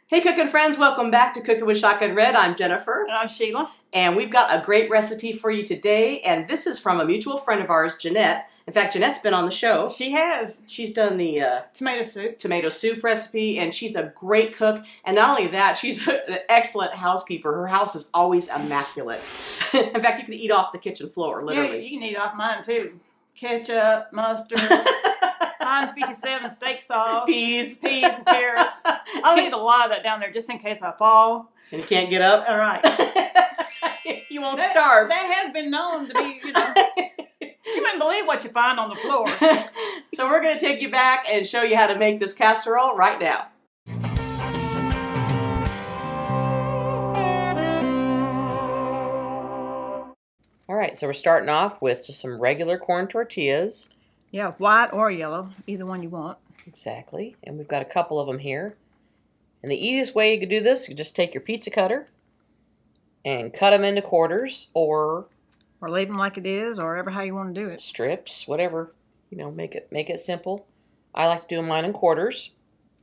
Hey cooking friends, welcome back to Cooking with Shotgun Red. I'm Jennifer. And I'm Sheila. And we've got a great recipe for you today. And this is from a mutual friend of ours, Jeanette. In fact, Jeanette's been on the show. She has. She's done the tomato soup recipe, and she's a great cook. And not only that, she's an excellent housekeeper. Her house is always immaculate. In fact, you can eat off the kitchen floor, literally. Yeah, you can eat off mine too. Ketchup, mustard, Heinz 57 steak sauce, peas and carrots. I'll leave a lot of that down there just in case I fall. And you can't get up? All right. You won't starve. That has been known to be, you wouldn't believe what you find on the floor. So we're going to take you back and show you how to make this casserole right now. All right, so we're starting off with just some regular corn tortillas. Yeah, white or yellow, either one you want. Exactly, and we've got a couple of them here. And the easiest way you could do this, you just take your pizza cutter and cut them into quarters or leave them like it is, or ever how you want to do it. Strips, whatever. Make it simple. I like to do mine in quarters.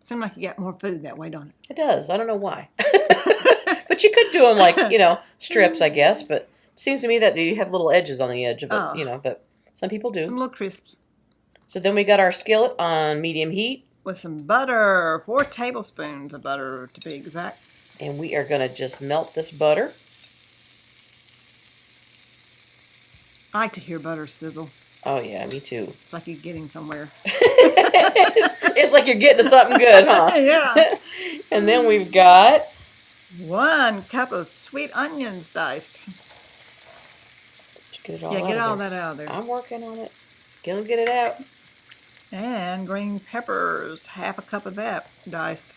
Seems like you get more food that way, don't it? It does. I don't know why. But you could do them like, strips, I guess. But it seems to me that you have little edges on the edge of it, but some people do. Some little crisps. So then we got our skillet on medium heat. With some butter, 4 tablespoons of butter to be exact. And we are going to just melt this butter. I like to hear butter sizzle. Oh, yeah, me too. It's like you're getting somewhere. It's like you're getting to something good, huh? Yeah. And then we've got 1 cup of sweet onions diced. Get it all get all that out of there. I'm working on it. Gonna get it out. And green peppers, 1/2 cup of that diced.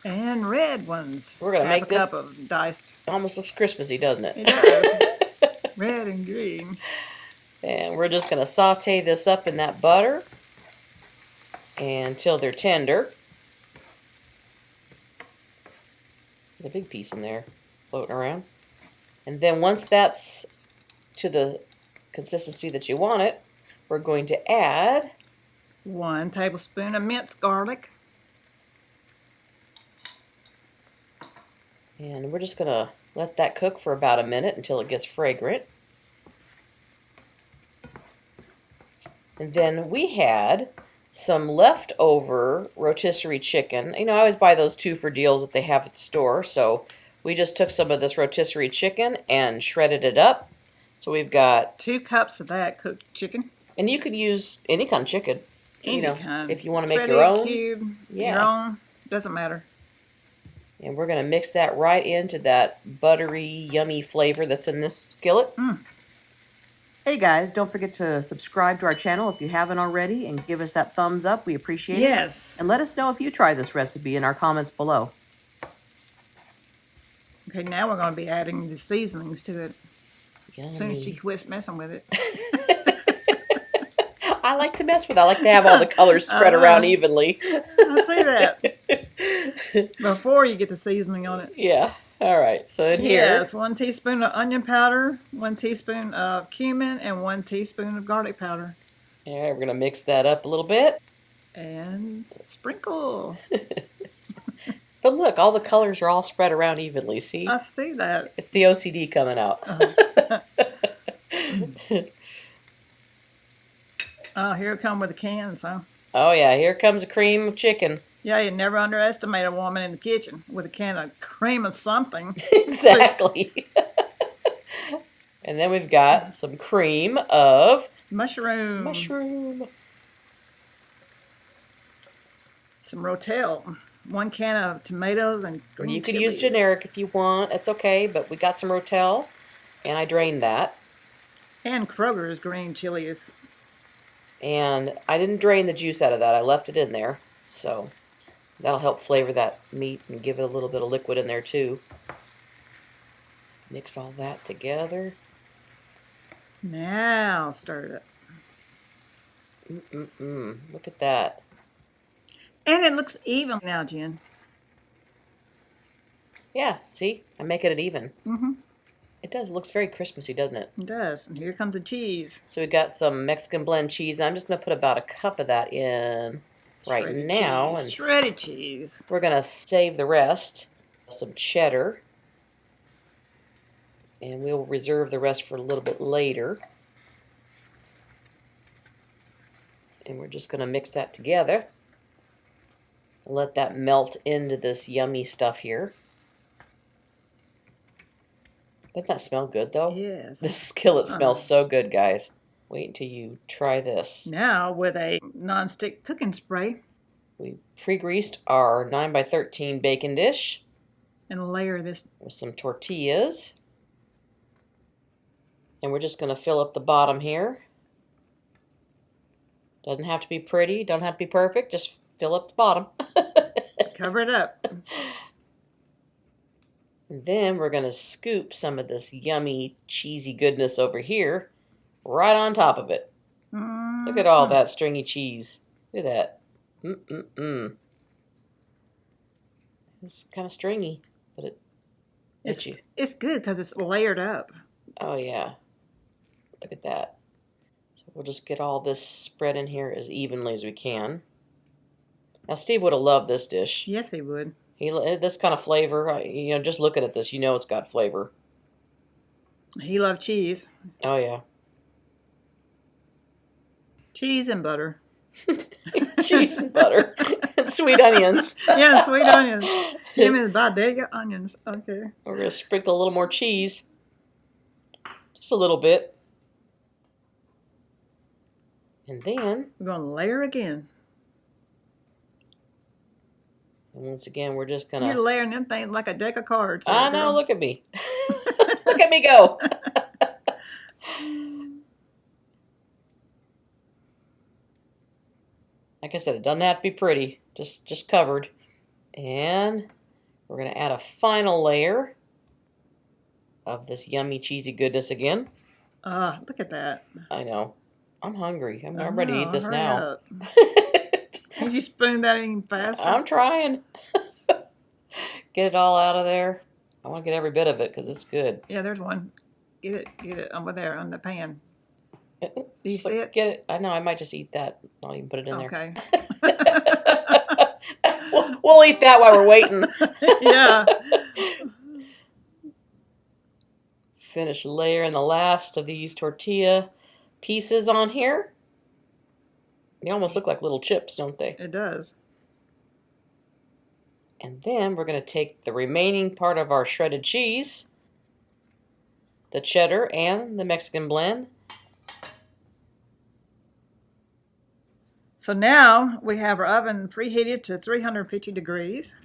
And red ones. We're gonna make this 1/2 cup of diced. Almost looks Christmassy, doesn't it? It does. Red and green. And we're just gonna saute this up in that butter until they're tender. There's a big piece in there floating around. And then once that's to the consistency that you want it, we're going to add 1 tablespoon of minced garlic. And we're just going to let that cook for about a minute until it gets fragrant. And then we had some leftover rotisserie chicken. I always buy those 2 for deals that they have at the store. So we just took some of this rotisserie chicken and shredded it up. So we've got 2 cups of that cooked chicken. And you could use any kind of chicken. Any kind. If you want to make your own. Cube, your own. Doesn't matter. And we're going to mix that right into that buttery, yummy flavor that's in this skillet. Hey guys, don't forget to subscribe to our channel if you haven't already and give us that thumbs up. We appreciate it. Yes. And let us know if you try this recipe in our comments below. Okay, now we're going to be adding the seasonings to it. Yummy. As soon as she quits messing with it. I like to mess with it. I like to have all the colors spread around evenly. I see that. Before you get the seasoning on it. Yeah. All right. So in here. Yes, 1 teaspoon of onion powder, 1 teaspoon of cumin, and 1 teaspoon of garlic powder. All right, we're going to mix that up a little bit. And sprinkle. But look, all the colors are all spread around evenly, see? I see that. It's the OCD coming out. Oh, here it comes with the cans, huh? Oh, yeah, here comes a cream of chicken. Yeah, you never underestimate a woman in the kitchen with a can of cream of something. Exactly. And then we've got some cream of mushroom. Some Rotel. 1 can of tomatoes and green You could chilies. use generic if you want. That's okay, but we got some Rotel, and I drained that. And Kroger's green chilies. And I didn't drain the juice out of that. I left it in there. So that'll help flavor that meat and give it a little bit of liquid in there too. Mix all that together. Now stir it up. Look at that. And it looks even now, Jen. Yeah, see? I'm making it even. Mm-hmm. It does. It looks very Christmassy, doesn't it? It does. And here comes the cheese. So we've got some Mexican blend cheese. I'm just going to put about a cup of that in. right now. Cheese. And shredded cheese. we're going to save the rest. Some cheddar. And we'll reserve the rest for a little bit later. And we're just going to mix that together. Let that melt into this yummy stuff here. Doesn't that smell good, though? Yes. This skillet smells so good, guys. Wait until you try this. Now, with a non-stick cooking spray. We pre-greased our 9x13 bacon dish. And layer this with some tortillas. And we're just going to fill up the bottom here. Doesn't have to be pretty, don't have to be perfect, just fill up the bottom. Cover it up. And then we're going to scoop some of this yummy, cheesy goodness over here right on top of it. Look at all that stringy cheese. Look at that. It's kind of stringy, but it's good because it's layered up. Oh, yeah. Look at that. So we'll just get all this spread in here as evenly as we can. Now, Steve would have loved this dish. Yes, he would. This kind of flavor, just looking at this, it's got flavor. He loved cheese. Oh, yeah. Cheese and butter. Cheese and butter. And sweet onions. Yeah, sweet onions. Give me the bodega onions. Okay. We're going to sprinkle a little more cheese. Just a little bit. And then we're going to layer again. And once again, we're just going to... You're layering them things like a deck of cards. I know, look at me. Look at me go. Like I said, it doesn't have to be pretty. Just covered. And we're going to add a final layer of this yummy, cheesy goodness again. Look at that. I know. I'm hungry. I'm not ready to eat this now. Can you spoon that in faster? I'm trying. Get it all out of there. I want to get every bit of it because it's good. Yeah, there's one. Get it over there on the pan. Do you see it? Get it. I know. I might just eat that. I'll even put it in there. Okay. We'll eat that while we're waiting. Yeah. Finish layering the last of these tortilla pieces on here. They almost look like little chips, don't they? It does. And then we're going to take the remaining part of our shredded cheese, the cheddar, and the Mexican blend. So now we have our oven preheated to 350 degrees.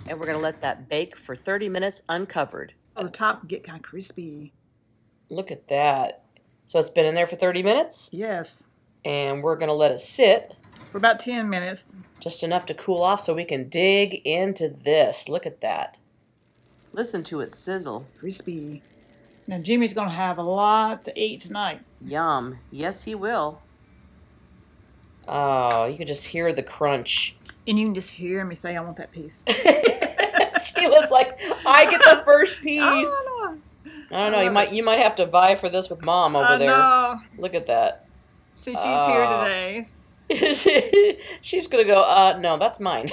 And we're going to let that bake for 30 minutes uncovered. Oh, the top get kind of crispy. Look at that. So it's been in there for 30 minutes? Yes. And we're going to let it sit. For about 10 minutes. Just enough to cool off so we can dig into this. Look at that. Listen to it sizzle. Crispy. Now Jimmy's going to have a lot to eat tonight. Yum. Yes, he will. Oh, you can just hear the crunch. And you can just hear me say, I want that piece. Sheila's like, I get the first piece. Oh, I don't know. You might have to vie for this with Mom over there. No. Look at that. See, she's here today. She's gonna go. No, that's mine.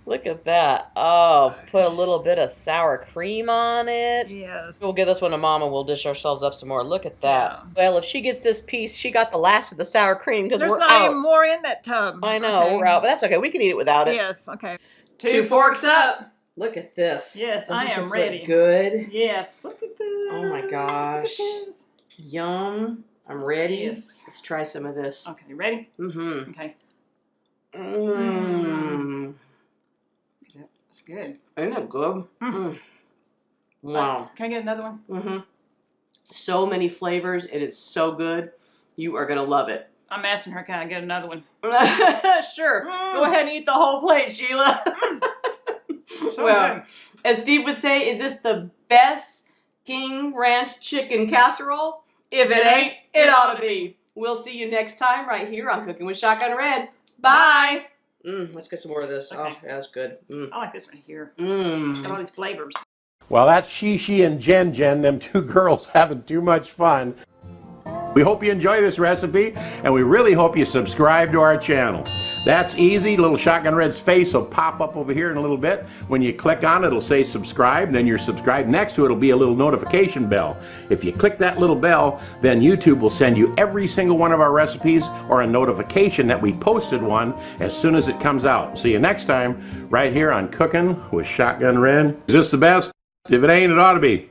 Look at that. Oh, put a little bit of sour cream on it. Yes. We'll give this one to Mom and we'll dish ourselves up some more. Look at that. Yeah. Well, if she gets this piece, she got the last of the sour cream because we're out. There's not even more in that tub. I know, okay. we're out, but that's okay. We can eat it without it. Yes. Okay. 2 forks up. Look at this. Yes, Doesn't I am this ready. Look good. Yes. Look at this. Oh my gosh. Look at this. Yum. I'm ready. Yes. Let's try some of this. Okay, ready? Mm-hmm. Okay. Mmm. That's good. Isn't it good? Wow. Can I get another one? Mm-hmm. So many flavors. It is so good. You are going to love it. I'm asking her, can I get another one? Sure. Go ahead and eat the whole plate, Sheila. So well, good. as Steve would say, is this the best King Ranch chicken casserole? If it ain't, it ought to be. We'll see you next time right here on Cooking with Shotgun Red. Bye. Let's get some more of this. Okay. Oh, yeah, that's good. I like this one here. Mmm. Got all these flavors. Well, that's She and Jen, them two girls having too much fun. We hope you enjoy this recipe, and we really hope you subscribe to our channel. That's easy. Little Shotgun Red's face will pop up over here in a little bit. When you click on it, it'll say subscribe, then you're subscribed. Next to it will be a little notification bell. If you click that little bell, then YouTube will send you every single one of our recipes or a notification that we posted one as soon as it comes out. See you next time right here on Cooking with Shotgun Red. Is this the best? If it ain't, it ought to be.